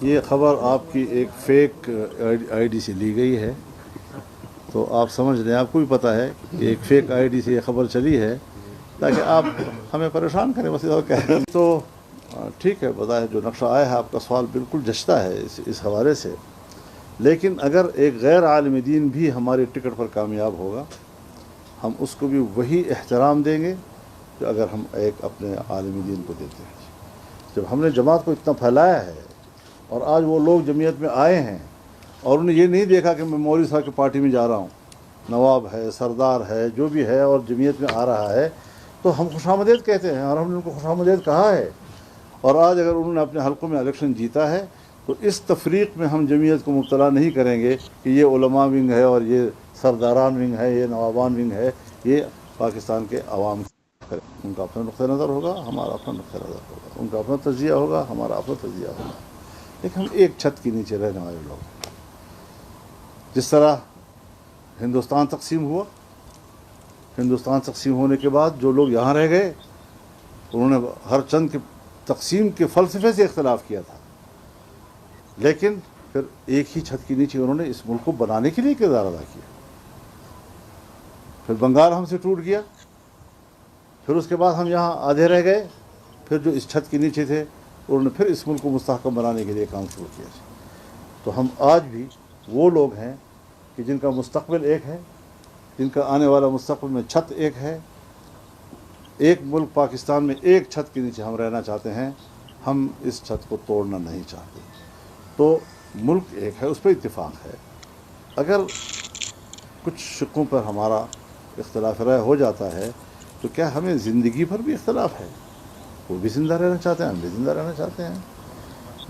یہ خبر آپ کی ایک فیک آئی ڈی سے لی گئی ہے، تو آپ سمجھ لیں، آپ کو بھی پتہ ہے کہ ایک فیک آئی ڈی سے یہ خبر چلی ہے تاکہ آپ ہمیں پریشان کریں، بس اور کہہ رہے ہیں تو ٹھیک ہے، بظاہر جو نقشہ آیا ہے آپ کا سوال بالکل جچتا ہے اس حوالے سے، لیکن اگر ایک غیر عالم دین بھی ہماری ٹکٹ پر کامیاب ہوگا ہم اس کو بھی وہی احترام دیں گے جو اگر ہم ایک اپنے عالم دین کو دیتے ہیں۔ جب ہم نے جماعت کو اتنا پھیلایا ہے اور آج وہ لوگ جمعیت میں آئے ہیں اور انہیں یہ نہیں دیکھا کہ میں مولوی صاحب کی پارٹی میں جا رہا ہوں، نواب ہے، سردار ہے، جو بھی ہے اور جمعیت میں آ رہا ہے، تو ہم خوش آمدید کہتے ہیں اور ہم نے ان کو خوش آمدید کہا ہے۔ اور آج اگر انہوں نے اپنے حلقوں میں الیکشن جیتا ہے تو اس تفریق میں ہم جمعیت کو مبتلا نہیں کریں گے کہ یہ علماء ونگ ہے اور یہ سرداران ونگ ہے، یہ نوابان ونگ ہے۔ یہ پاکستان کے عوام کریں، ان کا اپنا نقطہ نظر ہوگا، ہمارا اپنا نقطہ نظر ہوگا، ان کا اپنا تجزیہ ہوگا، ہمارا اپنا تجزیہ ہوگا، لیکن ہم ایک چھت کے نیچے رہنے والے لوگ۔ جس طرح ہندوستان تقسیم ہوا، ہندوستان تقسیم ہونے کے بعد جو لوگ یہاں رہ گئے انہوں نے ہر چند کے تقسیم کے فلسفے سے اختلاف کیا تھا، لیکن پھر ایک ہی چھت کے نیچے انہوں نے اس ملک کو بنانے کے لیے کردار ادا کیا۔ پھر بنگال ہم سے ٹوٹ گیا، پھر اس کے بعد ہم یہاں آدھے رہ گئے، پھر جو اس چھت کے نیچے تھے انہوں نے پھر اس ملک کو مستحکم بنانے کے لیے کام شروع کیا۔ تو ہم آج بھی وہ لوگ ہیں کہ جن کا مستقبل ایک ہے، جن کا آنے والا مستقبل میں چھت ایک ہے۔ ایک ملک پاکستان میں ایک چھت کے نیچے ہم رہنا چاہتے ہیں، ہم اس چھت کو توڑنا نہیں چاہتے۔ تو ملک ایک ہے، اس پہ اتفاق ہے۔ اگر کچھ شقوں پر ہمارا اختلاف رائے ہو جاتا ہے تو کیا ہمیں زندگی بھر بھی اختلاف ہے؟ وہ بھی زندہ رہنا چاہتے ہیں، ہم بھی زندہ رہنا چاہتے ہیں۔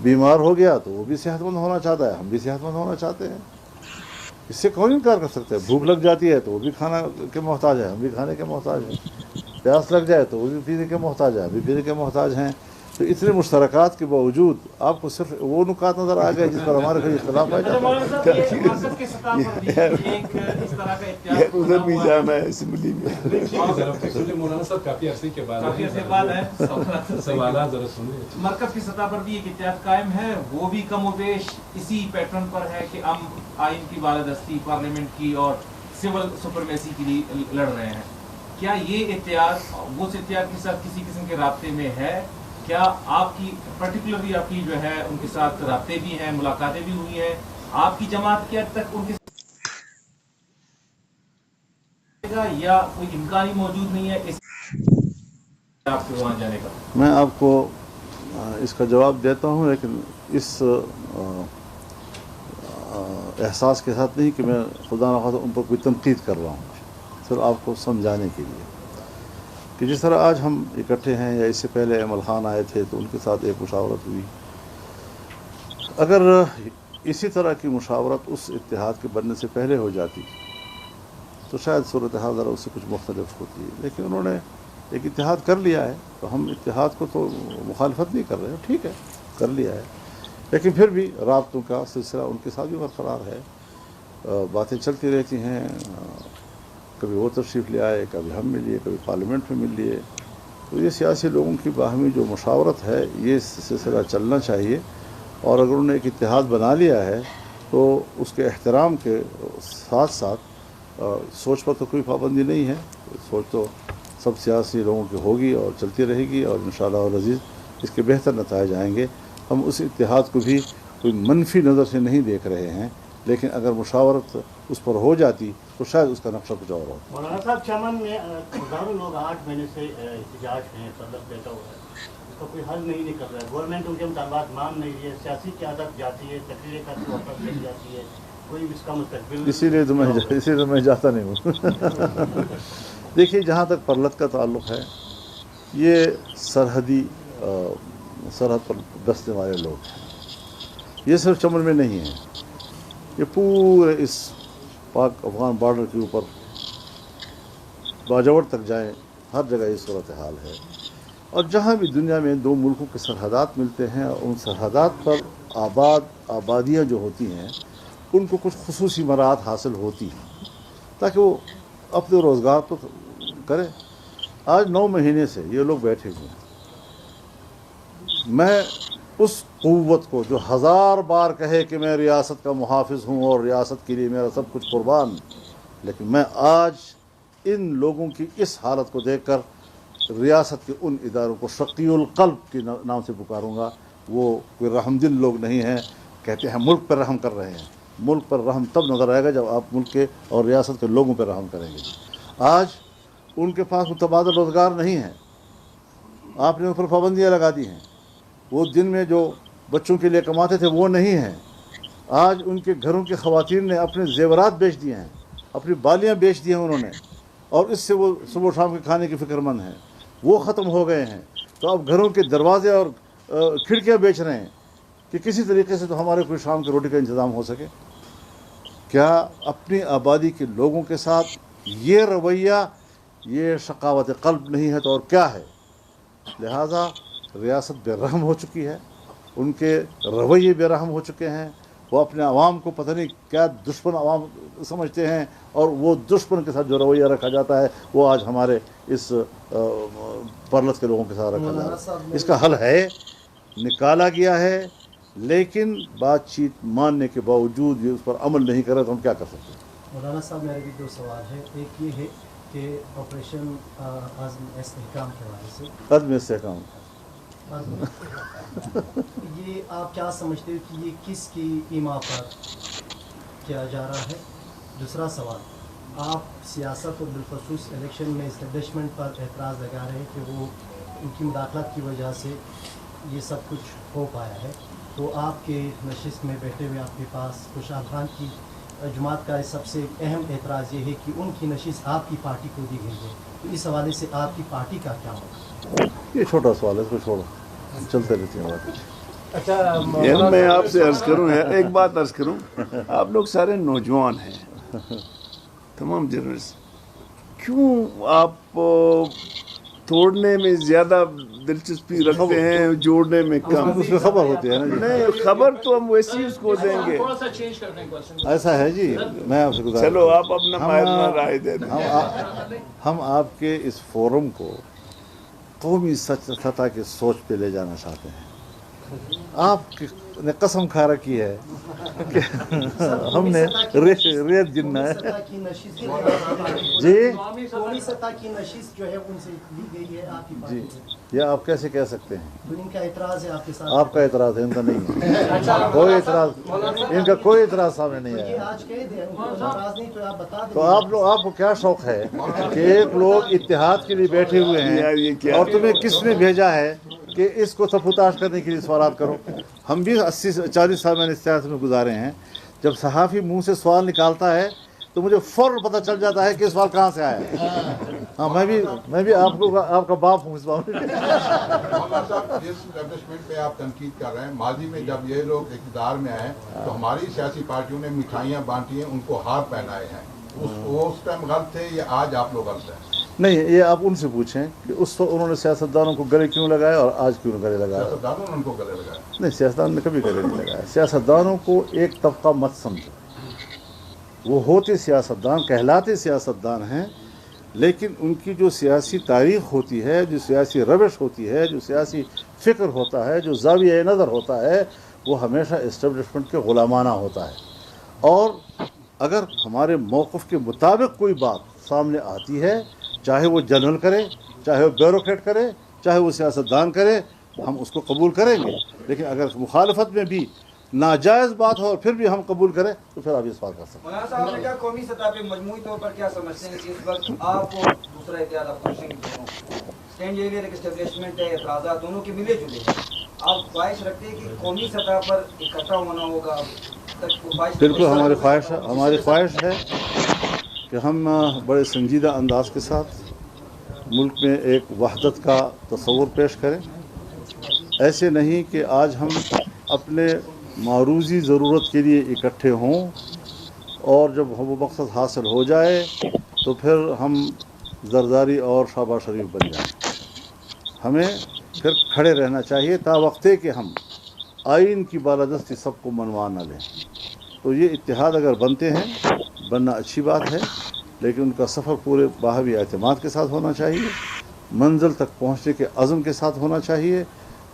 بیمار ہو گیا تو وہ بھی صحت مند ہونا چاہتا ہے، ہم بھی صحت مند ہونا چاہتے ہیں۔ اس سے کون انکار کر سکتا ہے؟ بھوک لگ جاتی ہے تو وہ بھی کھانا کے محتاج ہے، ہم بھی کھانے کے محتاج ہیں۔ پیاس لگ جائے تو وہ بھی پینے کے محتاج ہے، ہم بھی پینے کے محتاج ہیں۔ تو اتنے مشترکات کے باوجود آپ کو صرف وہ نکات نظر آ گئے جس پر ہمارے کوئی اختلاف آ جاتا ہے۔ ادھر بھی جانا ہے اسمبلی میں۔ مولانا صاحب کافی عرصے کے بعد سوالات ذرا سنیں۔ مرکز کی سطح پر بھی ایک اتحاد قائم ہے، وہ بھی کم و بیش اسی پیٹرن پر ہے کہ ہم آئین کی بالادستی، پارلیمنٹ کی اور سول سپرمیسی کے لیے لڑ رہے ہیں۔ کیا یہ اتحاد اس اتحاد کے ساتھ کسی قسم کے رابطے میں ہے؟ کیا آپ کی پرٹیکولرلی آپ کی جو ہے ان کے ساتھ رابطے بھی ہیں، ملاقاتیں بھی ہوئی ہیں؟ آپ کی جماعت کیا تک ان کے یا کوئی امکان ہی موجود نہیں ہے اس آپ کے وہاں جانے کا؟ میں آپ کو اس کا جواب دیتا ہوں، لیکن اس احساس کے ساتھ نہیں کہ میں خدا نخواستہ ان پر کوئی تنقید کر رہا ہوں، صرف آپ کو سمجھانے کے لیے کہ جس طرح آج ہم اکٹھے ہیں یا اس سے پہلے احمد خان آئے تھے تو ان کے ساتھ ایک مشاورت ہوئی۔ اگر اسی طرح کی مشاورت اس اتحاد کے بننے سے پہلے ہو جاتی تو شاید صورتحال ذرا اس سے کچھ مختلف ہوتی ہے، لیکن انہوں نے ایک اتحاد کر لیا ہے تو ہم اتحاد کو تو مخالفت نہیں کر رہے، ٹھیک ہے کر لیا ہے، لیکن پھر بھی رابطوں کا سلسلہ ان کے ساتھ بھی برقرار ہے، باتیں چلتی رہتی ہیں۔ کبھی وہ تشریف لے آئے، کبھی ہم ملیے، کبھی پارلیمنٹ میں مل لیے۔ تو یہ سیاسی لوگوں کی باہمی جو مشاورت ہے یہ سلسلہ چلنا چاہیے، اور اگر انہوں نے ایک اتحاد بنا لیا ہے تو اس کے احترام کے ساتھ ساتھ سوچ پر تو کوئی پابندی نہیں ہے، سوچ تو سب سیاسی لوگوں کی ہوگی اور چلتی رہے گی، اور انشاءاللہ العزیز اس کے بہتر نتائج آئیں گے۔ ہم اس اتحاد کو بھی کوئی منفی نظر سے نہیں دیکھ رہے ہیں، لیکن اگر مشاورت اس پر ہو جاتی تو شاید اس کا نقشہ کچھ اور ہوتا۔ مولانا صاحب، چمن میں ہزاروں لوگ 8 مہینے سے احتجاج ہیں، صدر بیٹھا ہوا ہے، اس کا کوئی حل نہیں نکل رہا ہے، گورنمنٹ ان کے مطالبات مان نہیں رہی ہے، سیاسی قیادت جاتی ہے، تقریریں کرتی واپس چلی جاتی ہے، کوئی اس کا مستقبل۔ اسی لیے تو میں جاتا نہیں ہوں۔ دیکھیے، جہاں تک پرلت کا تعلق ہے، یہ سرحدی سرحد پر بسنے والے لوگ ہیں، یہ صرف چمن میں نہیں ہیں، یہ پورے اس پاک افغان بارڈر کے اوپر باجوڑ تک جائیں، ہر جگہ یہ صورتحال ہے۔ اور جہاں بھی دنیا میں دو ملکوں کے سرحدات ملتے ہیں، ان سرحدات پر آبادیاں جو ہوتی ہیں ان کو کچھ خصوصی مراعات حاصل ہوتی ہیں تاکہ وہ اپنے روزگار کو کرے۔ آج 9 مہینے سے یہ لوگ بیٹھے ہوئے ہیں، میں اس قوت کو جو 1000 بار کہے کہ میں ریاست کا محافظ ہوں اور ریاست کے لیے میرا سب کچھ قربان، لیکن میں آج ان لوگوں کی اس حالت کو دیکھ کر ریاست کے ان اداروں کو شقی القلب کے نام سے پکاروں گا. وہ کوئی رحم دل لوگ نہیں ہیں. کہتے ہیں ملک پر رحم کر رہے ہیں. ملک پر رحم تب نظر آئے گا جب آپ ملک کے اور ریاست کے لوگوں پر رحم کریں گے. آج ان کے پاس متبادل روزگار نہیں ہے. آپ نے ان پر پابندیاں لگا دی ہیں. وہ دن میں جو بچوں کے لیے کماتے تھے وہ نہیں ہیں. آج ان کے گھروں کی خواتین نے اپنے زیورات بیچ دیے ہیں، اپنی بالیاں بیچ دی ہیں انہوں نے، اور اس سے وہ صبح و شام کے کھانے کی فکر مند ہیں. وہ ختم ہو گئے ہیں. تو اب گھروں کے دروازے اور کھڑکیاں بیچ رہے ہیں کہ کسی طریقے سے تو ہمارے کوئی شام کی روٹی کا انتظام ہو سکے. کیا اپنی آبادی کے لوگوں کے ساتھ یہ رویہ، یہ شقاوت قلب نہیں ہے تو اور کیا ہے؟ لہٰذا ریاست بے رحم ہو چکی ہے. ان کے رویے بے رحم ہو چکے ہیں. وہ اپنے عوام کو پتہ نہیں کیا دشمن عوام سمجھتے ہیں، اور وہ دشمن کے ساتھ جو رویہ رکھا جاتا ہے وہ آج ہمارے اس پرلت کے لوگوں کے ساتھ رکھا جاتا ہے. اس کا حل ہے، نکالا گیا ہے، لیکن بات چیت ماننے کے باوجود یہ اس پر عمل نہیں کر رہے تو ہم کیا کر سکتے ہیں؟ مولانا صاحب میرے بھی 2 سوال ہیں. ایک یہ ہے کہ آپریشن عزم استحکام کے حوالے سے، عدم استحکام، یہ آپ کیا سمجھتے ہو کہ یہ کس کی ایما پر کیا جا رہا ہے؟ دوسرا سوال، آپ سیاست اور بالخصوص الیکشن میں اسٹیبلشمنٹ پر اعتراض لگا رہے ہیں کہ وہ ان کی مداخلت کی وجہ سے یہ سب کچھ ہو پایا ہے. تو آپ کے نشست میں بیٹھے ہوئے آپ کے پاس خوشحال خان کی جماعت کا سب سے اہم اعتراض یہ ہے کہ ان کی نشست آپ کی پارٹی کو دی گئی ہے. تو اس حوالے سے آپ کی پارٹی کا کیا ہوگا؟ یہ چھوٹا سوال ہے، اس کو چھوڑو، چلتے رہتی ہیں بات. اچھا میں آپ سے عرض کروں، ایک بات عرض کروں. آپ لوگ سارے نوجوان ہیں، تمام جرنلسٹ، کیوں آپ توڑنے میں زیادہ دلچسپی رکھتے ہیں، جوڑنے میں کم؟ اس میں خبر ہوتی ہے نا جی. نہیں، خبر تو ہم ویسی اس کو دیں گے. ایسا ہے جی، میں آپ سے گزارش چلو آپ اپنا ماہرانہ رائے دے دیں. ہم آپ کے اس فورم کو قومی سطح کی سوچ پہ لے جانا چاہتے ہیں. آپ نے قسم کھا رکھی ہے کہ ہم نے ریت گننا ہے جی. قومی سطح کی نشست جو ہے ان سے لی گئی ہے آپ کی جی، پارٹی سے، یہ آپ کیسے کہہ سکتے ہیں؟ تو ان کا اعتراض ہے آپ کے ساتھ. آپ کا اعتراض ہے، ان کا نہیں ہے. کوئی اعتراض، ان کا کوئی اعتراض سامنے نہیں یہ آیا. آج کہہ دیں ان کو اعتراض نہیں تو آپ بتا دیں. تو آپ کو کیا شوق ہے کہ ایک لوگ اتحاد کے لیے بیٹھے ہوئے یار یہ ہیں کیا اور تمہیں کس نے بھیجا ہے کہ اس کو سفوتاش کرنے کے لیے سوالات کرو؟ ہم بھی 40 سال میں نے سیاست میں گزارے ہیں. جب صحافی منہ سے سوال نکالتا ہے تو مجھے فوراً پتہ چل جاتا ہے کہ سوال کہاں سے آیا ہے. ہاں، میں بھی آپ کا باپ ہوں اس معاملے میں. مولانا صاحب، جس اسٹیبلشمنٹ پہ آپ تنقید کر رہے ہیں، ماضی میں جب یہ لوگ اقتدار میں آئے تو ہماری سیاسی پارٹیوں نے مٹھائیاں بانٹی ہیں، ان کو ہار پہنائے ہیں. اس ٹائم غلط تھے یا آج آپ لوگ غلط ہیں؟ نہیں، یہ آپ ان سے پوچھیں کہ اس وقت انہوں نے سیاستدانوں کو گلے کیوں لگائے اور آج کیوں گلے لگائے. سیاستدانوں نے ان کو گلے لگائے. نہیں، سیاستدان نے کبھی گلے نہیں لگایا. سیاستدانوں کو ایک طبقہ مت سمجھو. وہ ہوتے سیاستدان، کہلاتے سیاستدان ہیں، لیکن ان کی جو سیاسی تاریخ ہوتی ہے، جو سیاسی روش ہوتی ہے، جو سیاسی فکر ہوتا ہے، جو زاویہ نظر ہوتا ہے، وہ ہمیشہ اسٹیبلشمنٹ کے غلامانہ ہوتا ہے. اور اگر ہمارے موقف کے مطابق کوئی بات سامنے آتی ہے، چاہے وہ جنرل کرے، چاہے وہ بیوروکریٹ کرے، چاہے وہ سیاستدان کرے، ہم اس کو قبول کریں گے. لیکن اگر مخالفت میں بھی ناجائز بات ہو اور پھر بھی ہم قبول کریں تو پھر آپ یہ سوال کر سکتے ہیں. مولانا صاحب نے کہا قومی سطح پہ مجموعی طور پر کیا سمجھتے ہیں کہ اس وقت آپ اور دوسرا اتحاد اپوزیشن اسٹینڈ یہ ہے کہ اسٹیبلشمنٹ ہے، اعتراضات دونوں کے ملے جلے ہیں. آپ خواہش رکھتے ہیں کہ قومی سطح پر اکٹھا ہونا ہوگا؟ بالکل ہماری خواہش ہے کہ ہم بڑے سنجیدہ انداز کے ساتھ ملک میں ایک وحدت کا تصور پیش کریں. ایسے نہیں کہ آج ہم اپنے معروضی ضرورت کے لیے اکٹھے ہوں اور جب وہ مقصد حاصل ہو جائے تو پھر ہم زرداری اور شاباش شریف بن جائیں. ہمیں پھر کھڑے رہنا چاہیے تا وقتے کہ ہم آئین کی بالادستی سب کو منوا نہ لیں. تو یہ اتحاد اگر بنتے ہیں، بننا اچھی بات ہے، لیکن ان کا سفر پورے باہمی اعتماد کے ساتھ ہونا چاہیے، منزل تک پہنچنے کے عزم کے ساتھ ہونا چاہیے.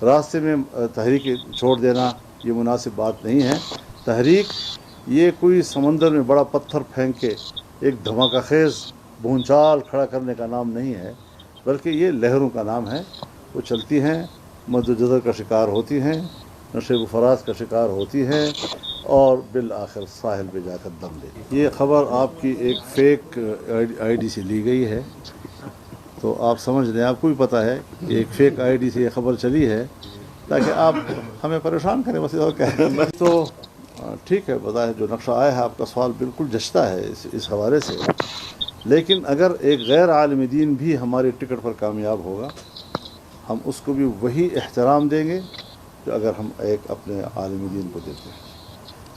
راستے میں تحریک چھوڑ دینا یہ مناسب بات نہیں ہے. تحریک یہ کوئی سمندر میں بڑا پتھر پھینک کے ایک دھماکہ خیز بھونچال کھڑا کرنے کا نام نہیں ہے، بلکہ یہ لہروں کا نام ہے. وہ چلتی ہیں، مد و جزر کا شکار ہوتی ہیں، نشیب و فراز کا شکار ہوتی ہیں اور بالآخر ساحل پہ جا کر دم لیتی. یہ خبر آپ کی ایک فیک آئی ڈی سے لی گئی ہے، تو آپ سمجھ لیں، آپ کو بھی پتہ ہے کہ ایک فیک آئی ڈی سے یہ خبر چلی ہے تاکہ آپ ہمیں پریشان کریں، بس اور کیا ہے. تو ٹھیک ہے، بظاہر جو نقشہ آیا ہے آپ کا سوال بالکل جچتا ہے اس حوالے سے، لیکن اگر ایک غیر عالم دین بھی ہمارے ٹکٹ پر کامیاب ہوگا ہم اس کو بھی وہی احترام دیں گے جو اگر ہم ایک اپنے عالم دین کو دیتے ہیں.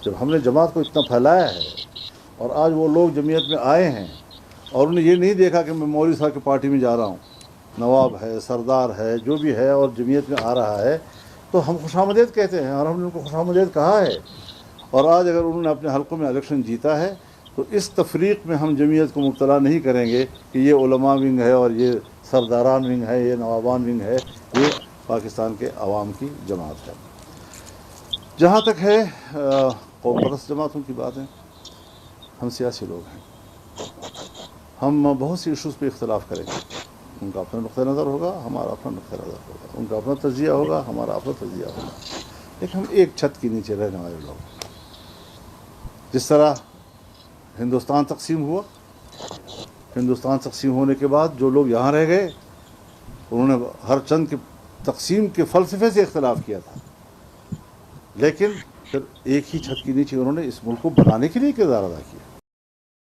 جب ہم نے جماعت کو اتنا پھیلایا ہے اور آج وہ لوگ جمعیت میں آئے ہیں اور انہیں یہ نہیں دیکھا کہ میں مولوی صاحب کی پارٹی میں جا رہا ہوں، نواب ہے، سردار ہے، جو بھی ہے اور جمعیت میں آ رہا ہے، تو ہم خوش آمدید کہتے ہیں اور ہم نے ان کو خوش آمدید کہا ہے. اور آج اگر انہوں نے اپنے حلقوں میں الیکشن جیتا ہے تو اس تفریق میں ہم جمعیت کو مبتلا نہیں کریں گے کہ یہ علماء ونگ ہے اور یہ سرداران ونگ ہے، یہ نوابان ونگ ہے. یہ پاکستان کے عوام کی جماعت ہے. جہاں تک ہے قوم پرست جماعتوں کی بات ہے، ہم سیاسی لوگ ہیں، ہم بہت سی ایشوز پہ اختلاف کریں گے. ان کا اپنا نقطہ نظر ہوگا، ہمارا اپنا نقطہ نظر ہوگا، ان کا اپنا تجزیہ ہوگا، ہمارا اپنا تجزیہ ہوگا، لیکن ہم ایک چھت کے نیچے رہنے والے لوگ. جس طرح ہندوستان تقسیم ہوا، ہندوستان تقسیم ہونے کے بعد جو لوگ یہاں رہ گئے انہوں نے ہر چند کے تقسیم کے فلسفے سے اختلاف کیا تھا، لیکن پھر ایک ہی چھت کے نیچے انہوں نے اس ملک کو بنانے کے لیے کردار ادا کیا.